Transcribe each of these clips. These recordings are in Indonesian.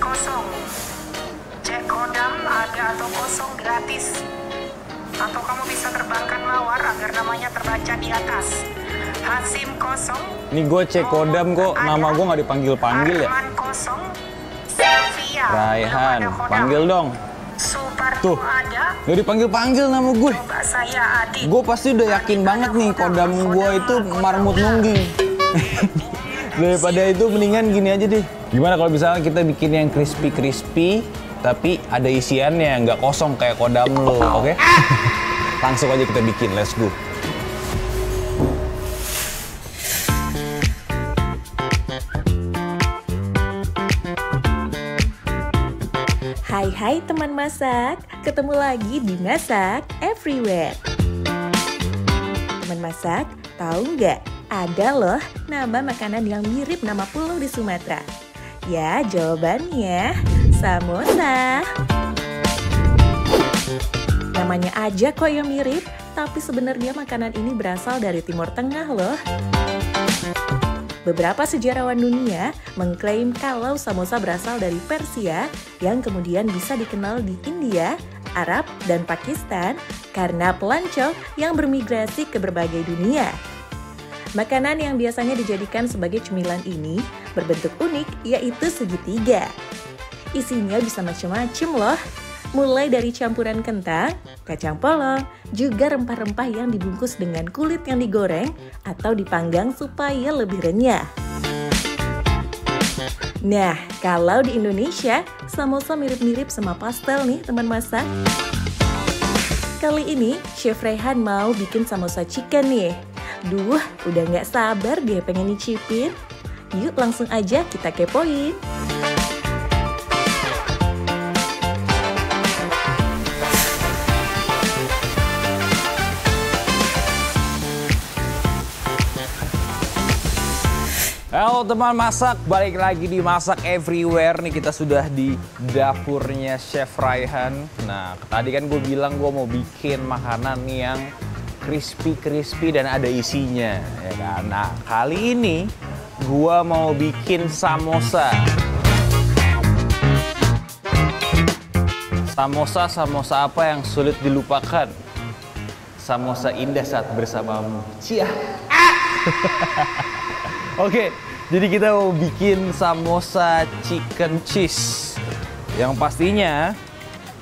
kosong. Cek kodam ada atau kosong gratis. Atau kamu bisa terbangkan mawar agar namanya terbaca di atas. Hasim kosong. Ini gue cek kodam kok, nama gue nggak dipanggil-panggil ya. Arman kosong. Sylvia. Raihan, panggil dong. Suparto Tuh, ada. nggak dipanggil-panggil nama gue. Coba saya Adi. Gue pasti udah yakin banget nih kodam gue itu marmut nungging. Daripada itu mendingan gini aja deh. Gimana kalau misalnya kita bikin yang crispy tapi ada isiannya, nggak kosong kayak kodam lo, oke? Langsung aja kita bikin, let's go. Hai teman masak, ketemu lagi di Masak Everywhere. Teman masak, tahu nggak? Ada loh nama makanan yang mirip nama pulau di Sumatera. Ya, jawabannya samosa. Namanya aja kok yang mirip, tapi sebenarnya makanan ini berasal dari Timur Tengah loh. Beberapa sejarawan dunia mengklaim kalau samosa berasal dari Persia yang kemudian bisa dikenal di India, Arab, dan Pakistan karena pelancong yang bermigrasi ke berbagai dunia. Makanan yang biasanya dijadikan sebagai cemilan ini berbentuk unik yaitu segitiga. Isinya bisa macam-macam loh, mulai dari campuran kentang, kacang polong, juga rempah-rempah yang dibungkus dengan kulit yang digoreng atau dipanggang supaya lebih renyah. Nah, kalau di Indonesia, samosa mirip-mirip sama pastel nih teman masak. Kali ini, Chef Raihan mau bikin samosa chicken nih. Duh, udah nggak sabar deh pengen nyicipin. Yuk langsung aja kita kepoin. Halo teman masak, balik lagi di Masak Everywhere. Nih kita sudah di dapurnya Chef Raihan. Nah, tadi kan gue bilang gue mau bikin makanan yang crispy dan ada isinya, ya kan? Nah, kali ini gue mau bikin samosa. Samosa apa yang sulit dilupakan? Samosa indah saat bersamamu. Cia. Oke, jadi kita mau bikin samosa chicken cheese. Yang pastinya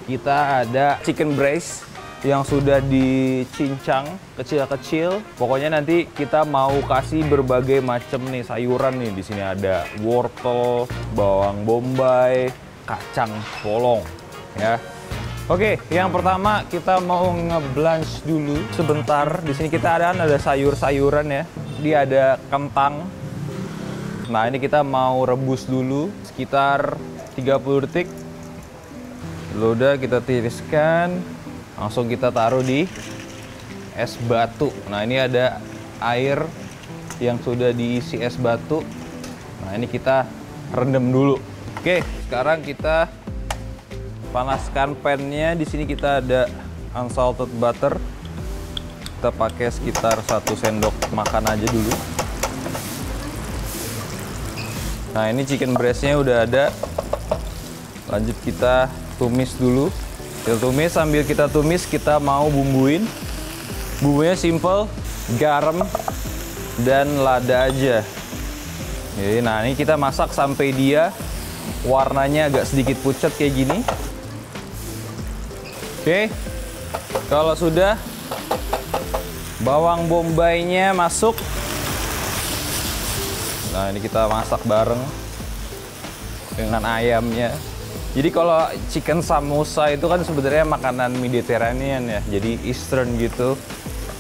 kita ada chicken breast yang sudah dicincang kecil-kecil. Pokoknya nanti kita mau kasih berbagai macam nih sayuran nih. Di sini ada wortel, bawang bombay, kacang polong, ya. Oke, yang pertama kita mau nge-blanch dulu sebentar. Di sini kita ada sayur-sayuran ya. Dia ada kentang. Nah, ini kita mau rebus dulu sekitar 30 detik. Udah kita tiriskan. Langsung kita taruh di es batu. Nah, ini ada air yang sudah diisi es batu. Nah, ini kita rendam dulu. Oke, sekarang kita panaskan pan-nya. Di sini kita ada unsalted butter. Kita pakai sekitar 1 sendok makan aja dulu. Nah, ini chicken breast-nya udah ada. Lanjut kita tumis dulu. Kita tumis, sambil kita tumis kita mau bumbuin. Bumbunya simple, garam dan lada aja. Oke, nah ini kita masak sampai dia warnanya agak sedikit pucat kayak gini. Oke, kalau sudah, bawang bombaynya masuk. Nah, ini kita masak bareng dengan ayamnya. Jadi kalau chicken samosa itu kan sebenarnya makanan Mediterranean ya, jadi Eastern gitu.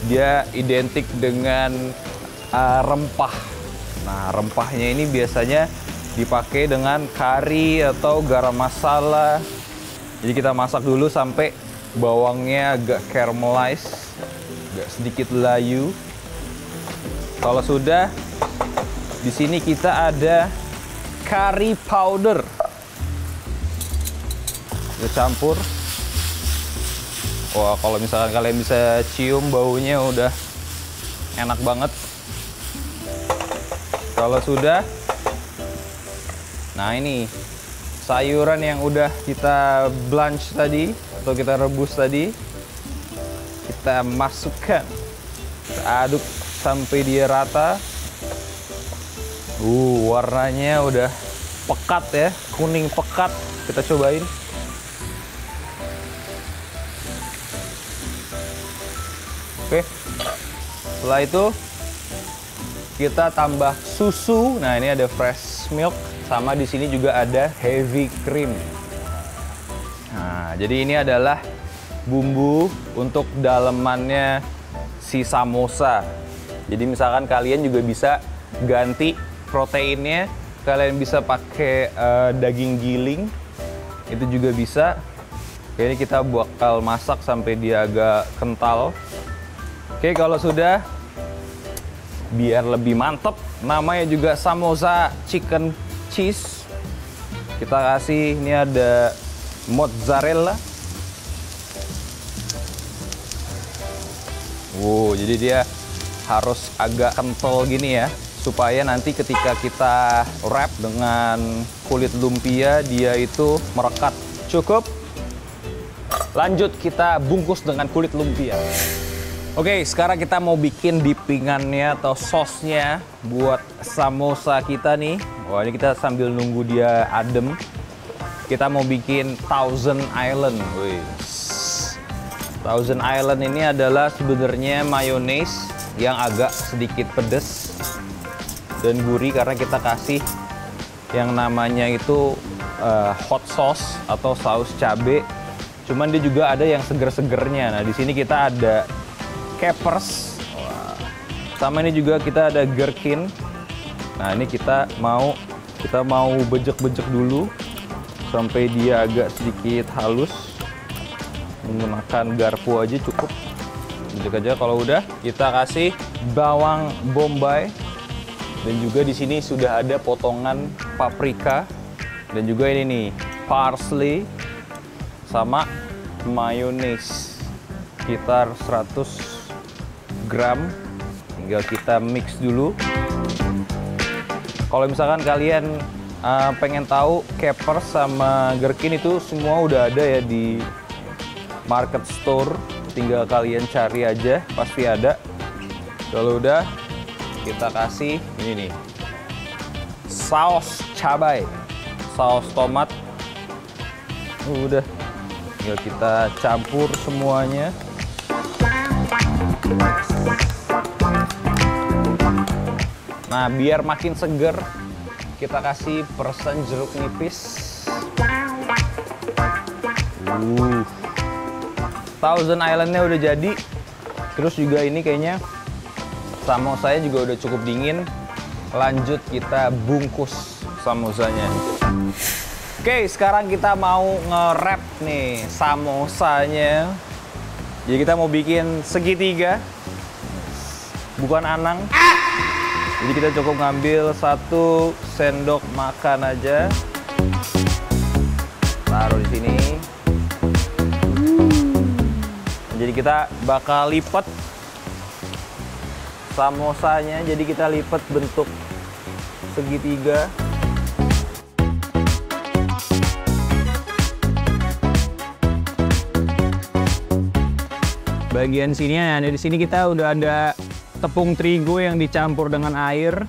Dia identik dengan rempah. Nah, rempahnya ini biasanya dipakai dengan kari atau garam masala. Jadi kita masak dulu sampai bawangnya agak caramelize, agak sedikit layu. Kalau sudah, di sini kita ada curry powder. Kita campur. Wah, kalau misalkan kalian bisa cium baunya udah enak banget. Kalau sudah, nah ini sayuran yang udah kita blanch tadi atau kita rebus tadi. Kita masukkan, kita aduk sampai dia rata. Warnanya udah pekat ya, kuning pekat. Kita cobain. Oke, setelah itu kita tambah susu. Nah, ini ada fresh milk, sama di sini juga ada heavy cream. Nah, jadi ini adalah bumbu untuk dalemannya si samosa. Jadi misalkan kalian juga bisa ganti proteinnya, kalian bisa pakai daging giling, itu juga bisa. Oke, ini kita bakal masak sampai dia agak kental. Oke, kalau sudah, biar lebih mantep, namanya juga samosa chicken cheese. Kita kasih, ini ada mozzarella. Jadi dia harus agak kental gini ya, supaya nanti ketika kita wrap dengan kulit lumpia, dia itu merekat. Cukup. Lanjut kita bungkus dengan kulit lumpia. Oke, sekarang kita mau bikin dippingannya atau sosnya buat samosa kita nih. Wah, ini kita sambil nunggu dia adem, kita mau bikin Thousand Island. Thousand Island ini adalah sebenarnya mayones yang agak sedikit pedas dan gurih karena kita kasih yang namanya itu hot sauce atau saus cabe. Cuman dia juga ada yang seger-segernya. Nah, di sini kita ada capers. Sama ini juga kita ada gherkin. Nah, ini kita mau bejek-bejek dulu sampai dia agak sedikit halus. Menggunakan garpu aja cukup. Bejek aja. Kalau udah, kita kasih bawang bombay. Dan juga di sini sudah ada potongan paprika. Dan juga ini nih, parsley sama mayones. Sekitar 100 gram. Tinggal kita mix dulu. Kalau misalkan kalian pengen tahu capers sama gherkin itu semua udah ada ya di market store, tinggal kalian cari aja, pasti ada. Kalau udah, kita kasih ini nih, saus cabai, saus tomat. Udah, tinggal kita campur semuanya. Nah, biar makin seger, kita kasih persen jeruk nipis. Thousand Island-nya udah jadi. Terus juga ini kayaknya samosanya juga udah cukup dingin. Lanjut kita bungkus samosanya. Oke, sekarang kita mau nge-wrap nih samosanya. Jadi kita mau bikin segitiga, bukan anang. Jadi kita cukup ngambil 1 sendok makan aja. Taruh di sini. Jadi kita bakal lipat samosanya, jadi kita lipat bentuk segitiga. Bagian sini ya, di sini kita udah ada tepung terigu yang dicampur dengan air.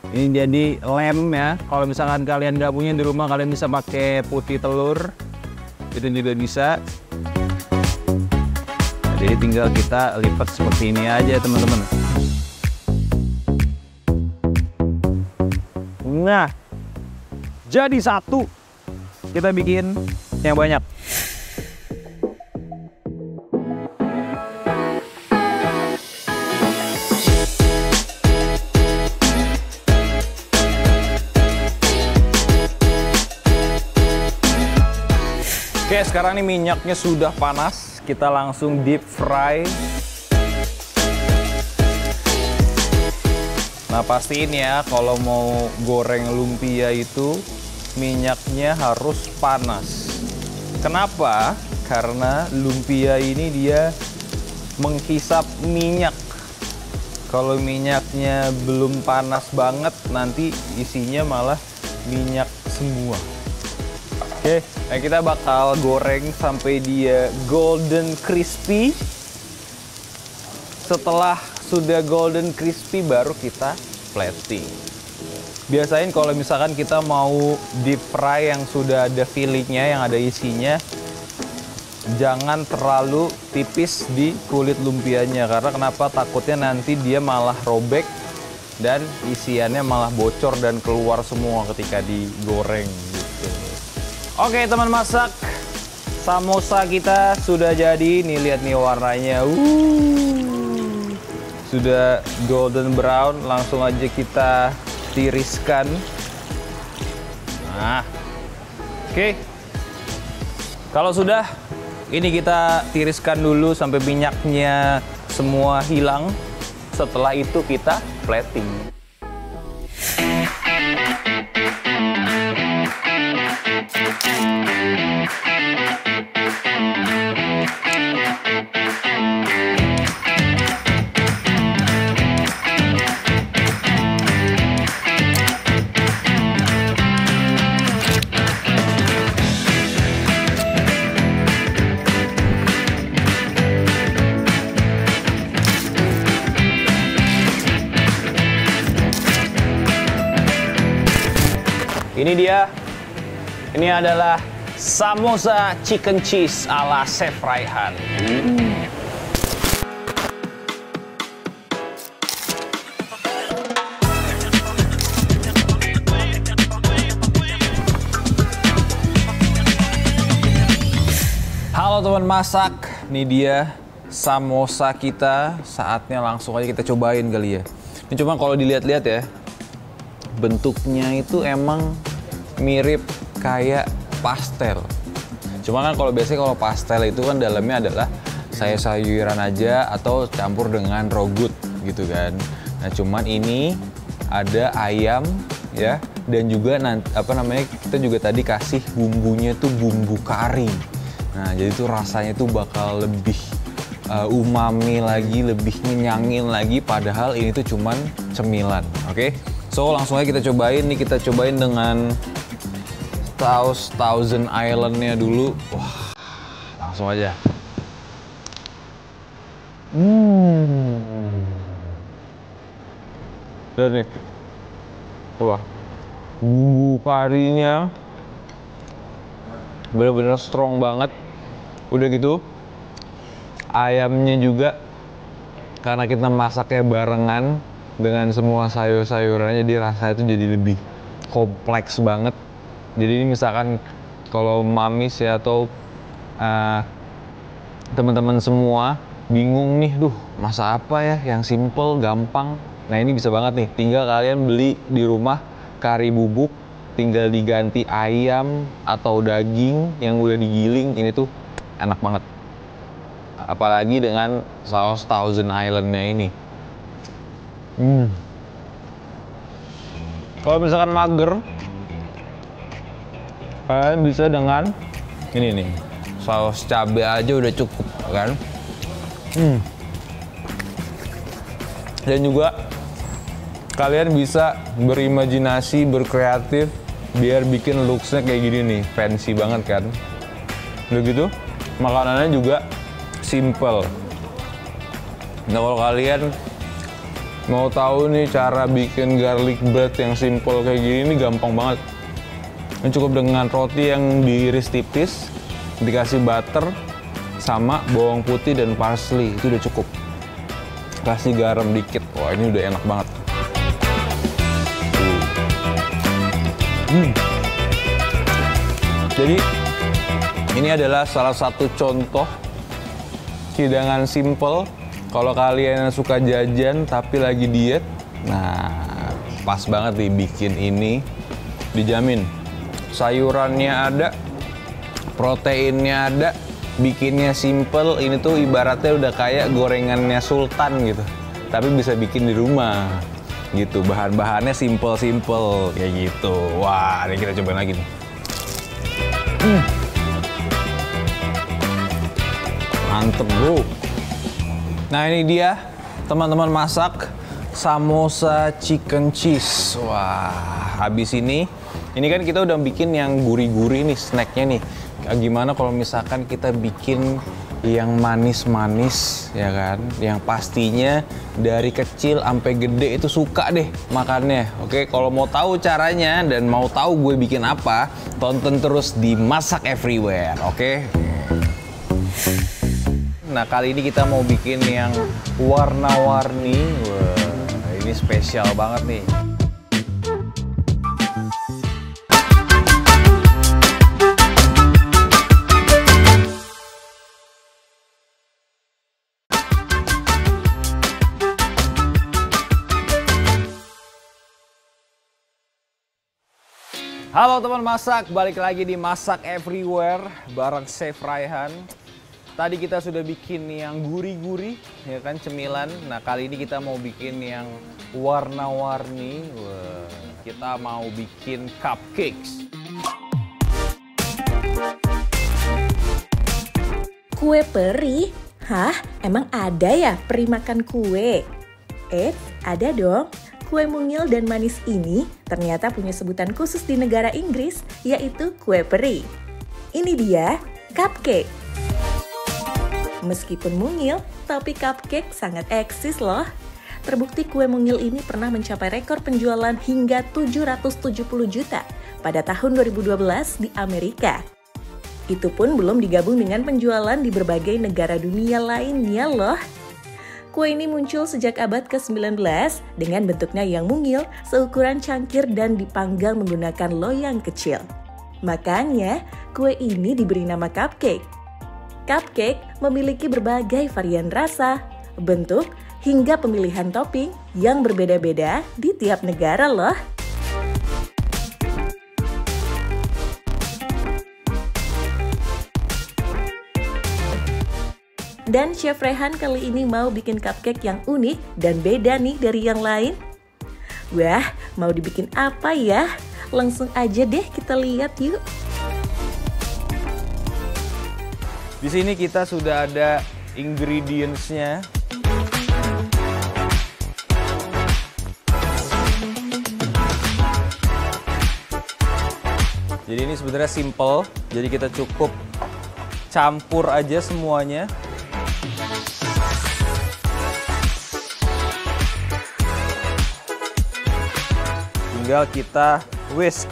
Ini jadi lem ya. Kalau misalkan kalian nggak punya di rumah, kalian bisa pakai putih telur. Itu juga bisa. Jadi tinggal kita lipat seperti ini aja teman-teman. Nah, jadi satu. Kita bikin yang banyak. Oke, sekarang ini minyaknya sudah panas. Kita langsung deep fry. Nah, pastiin ya kalau mau goreng lumpia itu minyaknya harus panas. Kenapa? Karena lumpia ini dia menghisap minyak. Kalau minyaknya belum panas banget, nanti isinya malah minyak semua. Oke, nah kita bakal goreng sampai dia golden crispy. Setelah sudah golden crispy baru kita plating. Biasain kalau misalkan kita mau deep fry yang sudah ada fillingnya, yang ada isinya, jangan terlalu tipis di kulit lumpianya. Karena kenapa? Takutnya nanti dia malah robek dan isiannya malah bocor dan keluar semua ketika digoreng gitu. Oke teman masak, samosa kita sudah jadi. Nih lihat nih warnanya, sudah golden brown. Langsung aja kita tiriskan. Nah, oke. Kalau sudah, ini kita tiriskan dulu sampai minyaknya semua hilang. Setelah itu kita plating. Ini dia, ini adalah samosa chicken cheese ala Chef Raihan. Halo teman masak, ini dia samosa kita. Saatnya langsung aja kita cobain kali ya. Ini cuma kalau dilihat-lihat ya, bentuknya itu emang mirip kayak pastel. Cuma kan kalau biasanya kalau pastel itu kan dalamnya adalah sayur-sayuran aja atau campur dengan raw good gitu kan. Nah cuman ini ada ayam ya, dan juga nanti apa namanya, kita juga tadi kasih bumbunya tuh bumbu kari. Nah jadi tuh rasanya tuh bakal lebih umami lagi, lebih ngenyangin lagi, padahal ini tuh cuman cemilan. Oke? So langsung aja kita cobain nih, kita cobain dengan saus Thousand Island-nya dulu. Wah, langsung aja. Dan nih, wah, bumbu karinya bener-bener strong banget. Udah gitu, ayamnya juga karena kita masaknya barengan dengan semua sayur-sayurannya, jadi rasanya itu jadi lebih kompleks banget. Jadi ini misalkan kalau mamis ya atau teman-teman semua bingung nih, duh masak apa ya yang simple, gampang. Nah ini bisa banget nih, tinggal kalian beli di rumah kari bubuk, tinggal diganti ayam atau daging yang udah digiling, ini tuh enak banget. Apalagi dengan saus Thousand Island-nya ini. Kalau misalkan mager, kalian bisa dengan ini nih, saus cabai aja udah cukup kan. Dan juga kalian bisa berimajinasi, berkreatif biar bikin looks-nya kayak gini nih, fancy banget kan. Udah gitu, makanannya juga simple. Nah kalau kalian mau tahu nih cara bikin garlic bread yang simple kayak gini, ini gampang banget. Ini cukup dengan roti yang diiris tipis, dikasih butter, sama bawang putih dan parsley, itu udah cukup. Kasih garam dikit, wah ini udah enak banget. Jadi ini adalah salah satu contoh hidangan simple. Kalau kalian suka jajan tapi lagi diet, nah pas banget nih bikin ini, dijamin. Sayurannya ada, proteinnya ada, bikinnya simple. Ini tuh ibaratnya udah kayak gorengannya Sultan gitu, tapi bisa bikin di rumah gitu. Bahan-bahannya simple-simple kayak gitu. Wah, ini kita cobain lagi nih. Mantep bro. Nah ini dia teman-teman masak samosa chicken cheese. Wah, habis ini Ini kan kita udah bikin yang gurih-gurih nih snacknya nih. Gimana kalau misalkan kita bikin yang manis-manis ya kan, yang pastinya dari kecil sampai gede itu suka deh makannya. Oke, kalau mau tahu caranya dan mau tahu gue bikin apa, tonton terus di Masak Everywhere. Oke. Nah, kali ini kita mau bikin yang warna-warni. Wah, ini spesial banget nih. Halo teman masak, balik lagi di Masak Everywhere bareng Chef Raihan. Tadi kita sudah bikin yang gurih-gurih, ya kan, cemilan. Nah, kali ini kita mau bikin yang warna-warni. Wah, kita mau bikin cupcakes. Kue peri? Hah? Emang ada ya peri makan kue? Ada dong. Kue mungil dan manis ini ternyata punya sebutan khusus di negara Inggris, yaitu kue peri. Ini dia, cupcake. Meskipun mungil, tapi cupcake sangat eksis loh. Terbukti kue mungil ini pernah mencapai rekor penjualan hingga 770 juta pada tahun 2012 di Amerika. Itu pun belum digabung dengan penjualan di berbagai negara dunia lainnya loh. Kue ini muncul sejak abad ke-19 dengan bentuknya yang mungil, seukuran cangkir dan dipanggang menggunakan loyang kecil. Makanya, kue ini diberi nama cupcake. Cupcake memiliki berbagai varian rasa, bentuk, hingga pemilihan topping yang berbeda-beda di tiap negara loh. Dan Chef Raihan kali ini mau bikin cupcake yang unik dan beda nih dari yang lain. Wah, mau dibikin apa ya? Langsung aja deh kita lihat yuk. Di sini kita sudah ada ingredients-nya. Jadi ini sebenarnya simple, jadi kita cukup campur aja semuanya. Tinggal kita whisk.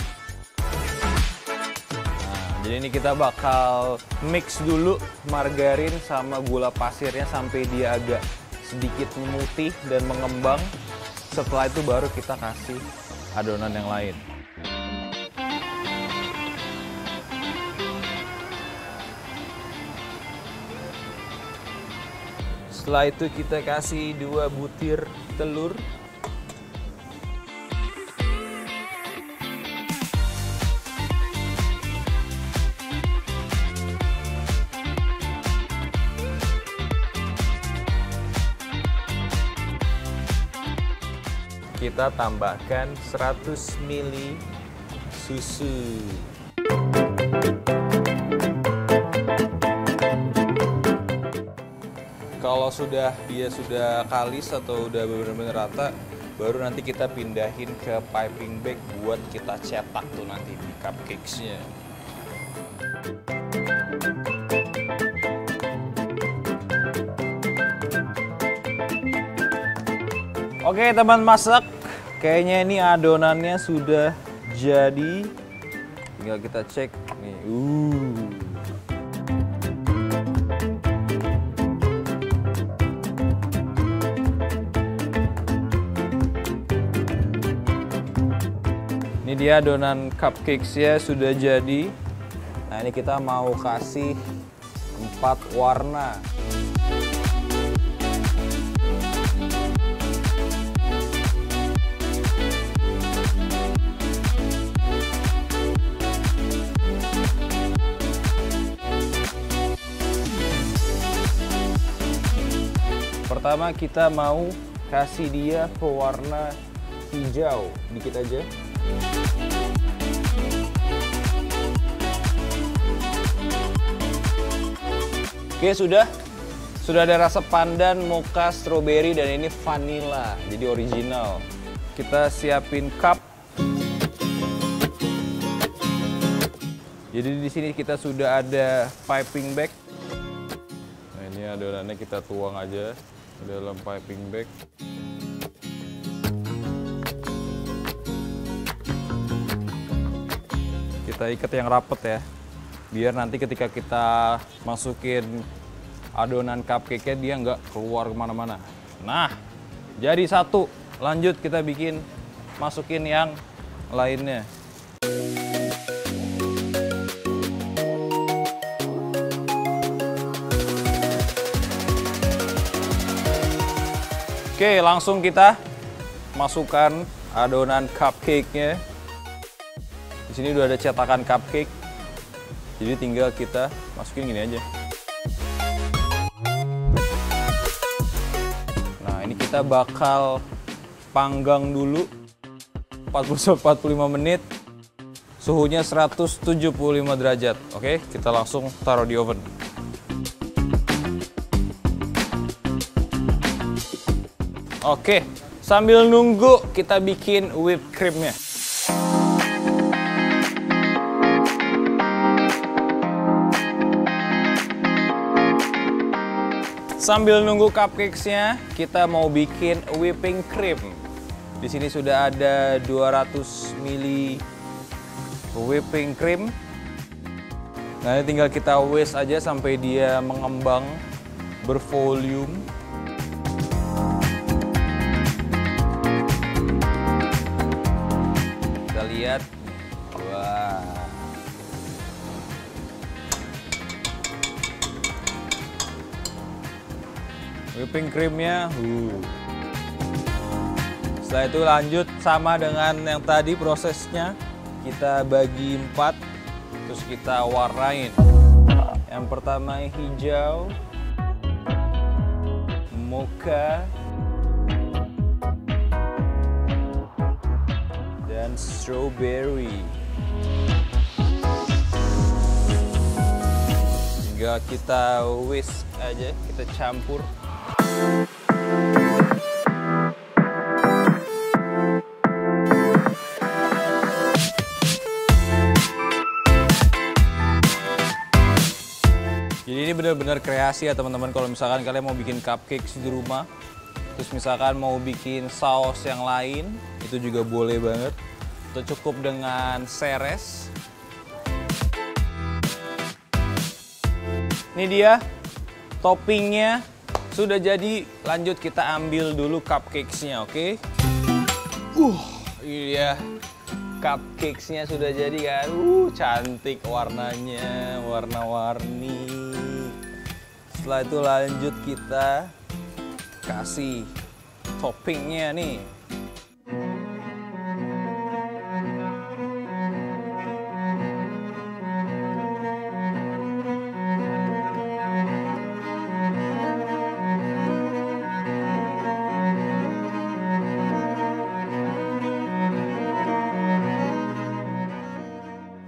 Nah, jadi ini kita bakal mix dulu margarin sama gula pasirnya sampai dia agak sedikit memutih dan mengembang. Setelah itu baru kita kasih adonan yang lain. Setelah itu kita kasih 2 butir telur. Kita tambahkan 100 ml susu. Kalau dia sudah kalis atau udah benar-benar rata, baru nanti kita pindahin ke piping bag buat kita cetak tuh nanti di cupcakes-nya. Oke teman masak, kayaknya ini adonannya sudah jadi. Tinggal kita cek nih. Ini dia adonan cupcakes-nya sudah jadi. Nah, ini kita mau kasih 4 warna. Pertama kita mau kasih dia pewarna hijau, dikit aja. Oke, sudah ada rasa pandan, mocha, strawberry, dan ini vanilla, jadi original. Kita siapin cup. Jadi di sini kita sudah ada piping bag. Nah, ini adonannya kita tuang aja ke dalam piping bag. Kita ikat yang rapet ya, biar nanti ketika kita masukin adonan cupcake-nya dia nggak keluar kemana-mana. Nah, jadi satu. Lanjut kita masukin yang lainnya. Oke, langsung kita masukkan adonan cupcake-nya. Di sini udah ada cetakan cupcake, jadi tinggal kita masukin gini aja. Nah, ini kita bakal panggang dulu 40-45 menit, suhunya 175 derajat. Oke, kita langsung taruh di oven. Oke, sambil nunggu kita bikin whipped cream-nya. Sambil nunggu cupcakes-nya, kita mau bikin whipping cream. Di sini sudah ada 200 ml whipping cream. Nah, ini tinggal kita whisk aja sampai dia mengembang, bervolume. Kita lihat. Wah. Whipping creamnya, Setelah itu lanjut sama dengan yang tadi prosesnya, kita bagi 4, terus kita warnain. Yang pertama hijau, mocha, dan strawberry. Tinggal kita whisk aja, kita campur. Jadi ini benar-benar kreasi ya teman-teman. Kalau misalkan kalian mau bikin cupcakes di rumah, terus misalkan mau bikin saus yang lain, itu juga boleh banget. Atau cukup dengan seres. Ini dia toppingnya sudah jadi. Lanjut kita ambil dulu cupcakes-nya, oke? Ini dia cupcakes-nya sudah jadi kan. Cantik warnanya, warna-warni. Setelah itu lanjut kita kasih toppingnya nih.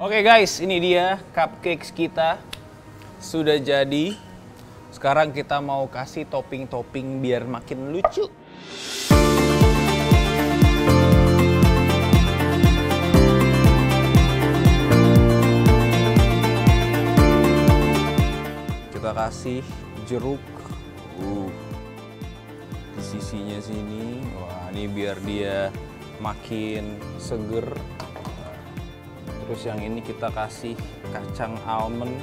Oke guys, ini dia cupcakes kita sudah jadi. Sekarang kita mau kasih topping-topping biar makin lucu. Kita kasih jeruk di sisinya sini. Wah, ini biar dia makin seger. Terus yang ini kita kasih kacang almond.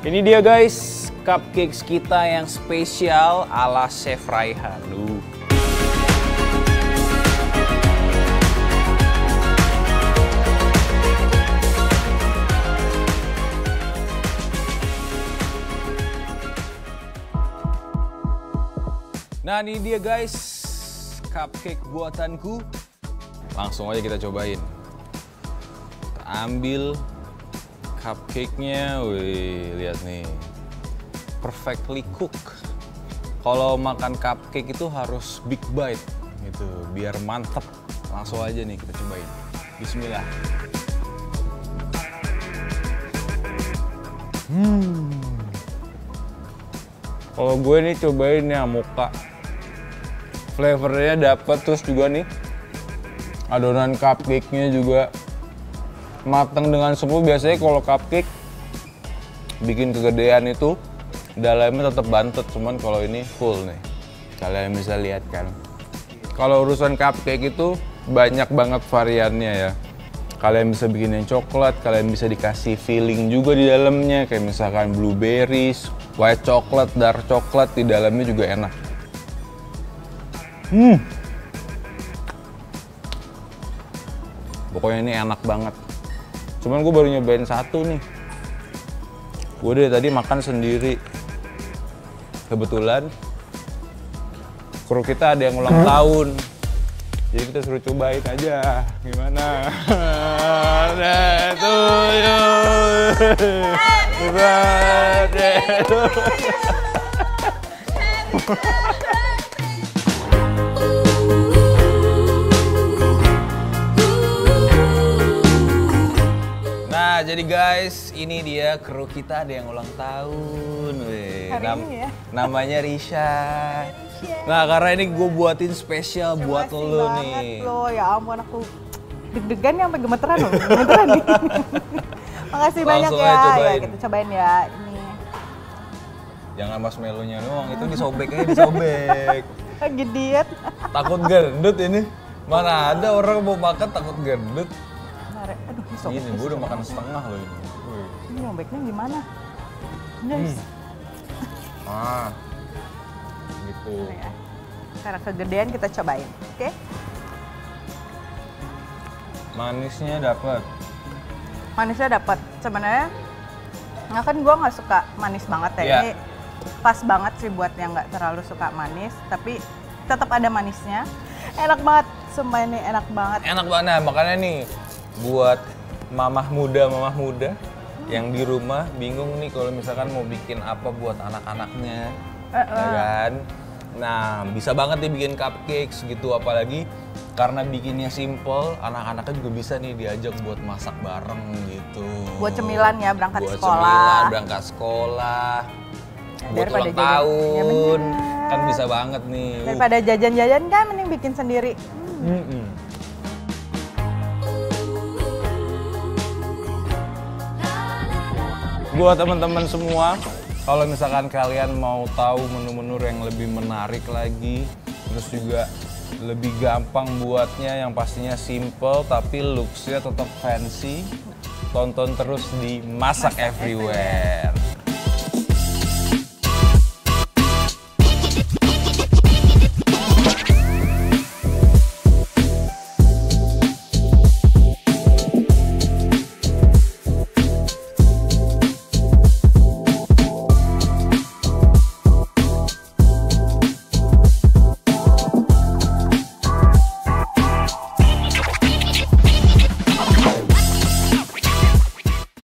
Ini dia guys, cupcakes kita yang spesial ala Chef Raihan. Nah, ini dia guys, cupcake buatanku. Langsung aja kita cobain. Kita ambil cupcake-nya, wih, lihat nih, perfectly cook. Kalau makan cupcake itu harus big bite, gitu, biar mantep. Langsung aja nih kita cobain. Bismillah. Kalau gue nih cobain yang mocha. Flavornya dapet, terus juga nih adonan cupcake-nya juga mateng dengan semua. Biasanya kalau cupcake bikin kegedean itu dalamnya tetap bantet, cuman kalau ini full nih. Kalian bisa lihat kan. Kalau urusan cupcake itu banyak banget variannya ya. Kalian bisa bikin yang coklat, kalian bisa dikasih filling juga di dalamnya, kayak misalkan blueberries, white chocolate, dark chocolate, di dalamnya juga enak. Pokoknya ini enak banget. Cuman gue baru nyobain satu nih. Gue dari tadi makan sendiri. Kebetulan kru kita ada yang ulang tahun. Jadi kita suruh cobain aja. Gimana? Birthday to you. Birthday to you. Nah, jadi guys, ini dia kru kita ada yang ulang tahun. Hari ini ya? Namanya Risha. Nah, karena ini gue buatin spesial buat lo nih. Lo, ya ampun, aku deg-degan ya sampai gemeteran loh. Gemeteran nih. Makasih banyak Langsung ya. aja cobain. Ya, kita cobain ya. Ini. Jangan marshmallow-nya doang, itu disobek aja, disobek. Lagi diet. Takut gendut ini. Mana ada orang mau makan takut gendut. Aduh, ini sobek. Ini gue udah makan setengah loh ini. Ini sobeknya gimana? Guys. Ah, gitu. Ya. Karena kegedean kita cobain, oke? Manisnya dapet. Manisnya dapat. Sebenarnya, nah kan gue nggak suka manis banget ya. Iya. Ini pas banget sih buat yang nggak terlalu suka manis, tapi tetap ada manisnya. Enak banget, sumpah ini enak banget. Enak banget, nah, makanya nih buat mamah muda yang di rumah bingung nih kalau misalkan mau bikin apa buat anak-anaknya, ya kan? Nah, bisa banget nih bikin cupcakes gitu, apalagi karena bikinnya simple, anak-anaknya juga bisa nih diajak buat masak bareng gitu. Buat cemilan ya, berangkat Buat sekolah. cemilan, berangkat sekolah. Buat Daripada ulang jajan. tahun, Ya bener. kan bisa banget nih. Daripada jajan-jajan kan mending bikin sendiri. Buat teman-teman semua, kalau misalkan kalian mau tahu menu-menu yang lebih menarik lagi, terus juga lebih gampang buatnya, yang pastinya simple tapi looks-nya tetap fancy, tonton terus di Masak Everywhere.